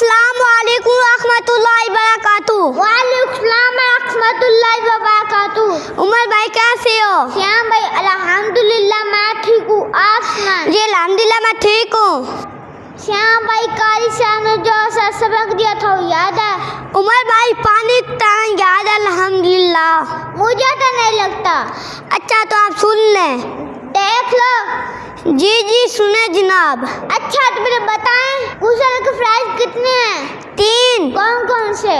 अस्सलामु अलैकुम रहमतुल्लाहि वबरकातुहू। वालेकुम सलाम रहमतुल्लाहि वबरकातुहू। उमर भाई कैसे हो? श्याम भाई अल्हम्दुलिल्लाह मैं ठीक हूँ, आप सुनाएं। जी अल्हम्दुलिल्लाह मैं ठीक हूँ। श्याम भाई कारी साहब ने जो सबक दिया था वो याद है? उमर भाई पानी का याद है अल्हम्दुलिल्लाह। मुझे तो नहीं लगता। अच्छा तो आप सुन लें। देख लो। जी जी सुने जनाब। अच्छा तो मुझे बताएं गुसल के प्राइस कितने हैं? 3। कौन कौन से?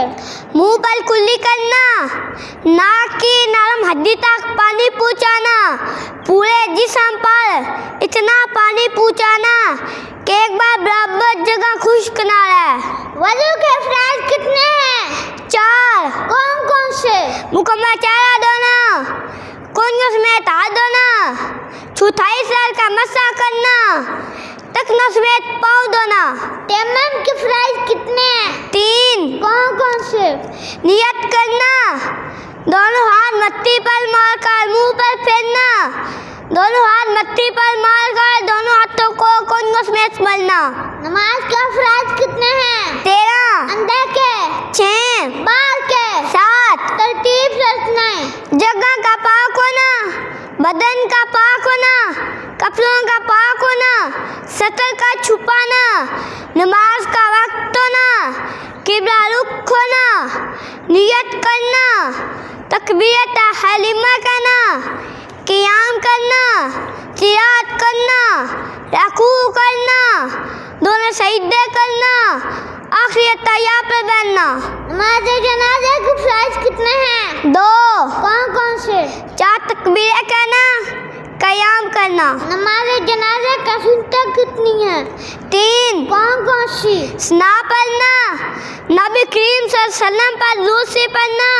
मुंह पर कुल्ली करना, नाक की नरम हड्डी तक पानी पहुँचाना, पूरे जिस्म पर इतना पानी पहुँचाना कि एक बार बराबर जगह खुश्क ना रहे। वजू के प्राइस कितने हैं? 4। कौन कौन से? मुकम्मल चेहरा धोना, कोनियों समेत हाथ धोना, चौथाई सर का मसा करना, टखनों समेत पाँव धोना। तयम्मुम के प्राइस कितने हैं? 3। कौन कौन से? नियत करना, दोनों हाथ मत्ती पर मारकर मुंह पर फेरना, दोनों हाथ मत्ती पर मारकर दोनों हाथों को कोनियों समेत मलना। नमाज का प्राइस कितने हैं? 13। अंदर के? 6। बाहर के? 7। तरतीब से सुनाएं। जगह का पाक होना, बदन का पाक होना, कपड़ों का पाक होना, सतर का छुपाना, नमाज का वक्त होना, किबला रुख होना, नियत करना, तकबीरत हलीमा कहना, क़ियाम करना, तिलावत करना, रकू करना, दोनों सजदे करना, आखिरी तैया पर बैठना। नमाज जनाजे के प्राइस कितने हैं? 2। कौन कौन से? 4 तकबीरें कहना, क़याम करना। नमाज जनाजे का सुन्नत कितनी है? 3। कौन कौन सी? सना पढ़ना, नबी करीम सल्लल्लाहु अलैहि वसल्लम पर दुरूद से पढ़ना,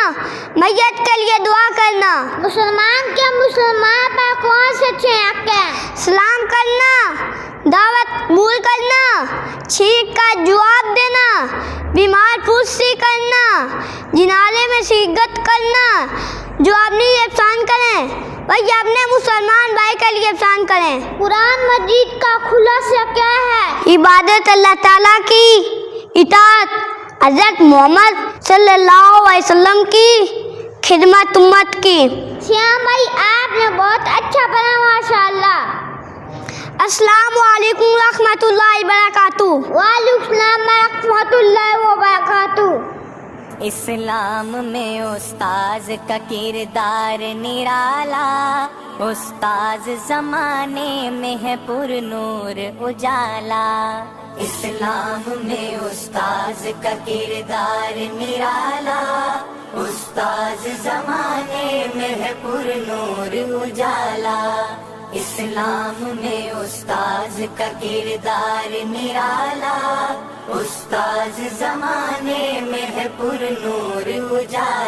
मैयत के लिए दुआ करना। मुसलमान के मुसलमान पर कौन से 6 हक हैं? सलाम करना, दावत कबूल करना, छींक का जवाब देना, बीमार पुष्टि करना, जिनाले में शिरकत करना, जो अपनी एहसान करें वही अपने मुसलमान भाई के लिए एहसान करें। कुरान मजीद का खुलासा क्या है? इबादत अल्लाह ताला की, इताअत हज़रत मोहम्मद सल्लल्लाहु अलैहि वसल्लम की, खिदमत उम्मत की। श्याम भाई आपने बहुत अच्छा पढ़ा माशाअल्लाह। अस्सलामु अलैकुम रहमतुल्लाहि वबरकातुहू। वालेकुम सलाम रहमतुल्लाहि वबरकातुहू। इस्लाम में उस्ताज का किरदार निराला, उस्ताज जमाने में है पुरनूर उजाला। इस्लाम में उस्ताज का किरदार निराला, उस्ताज जमाने में है पुरनूर उजाला। इस्लाम में उस्ताज का किरदार निराला, उस्ताज जमाने में है पुरनूर उजाला।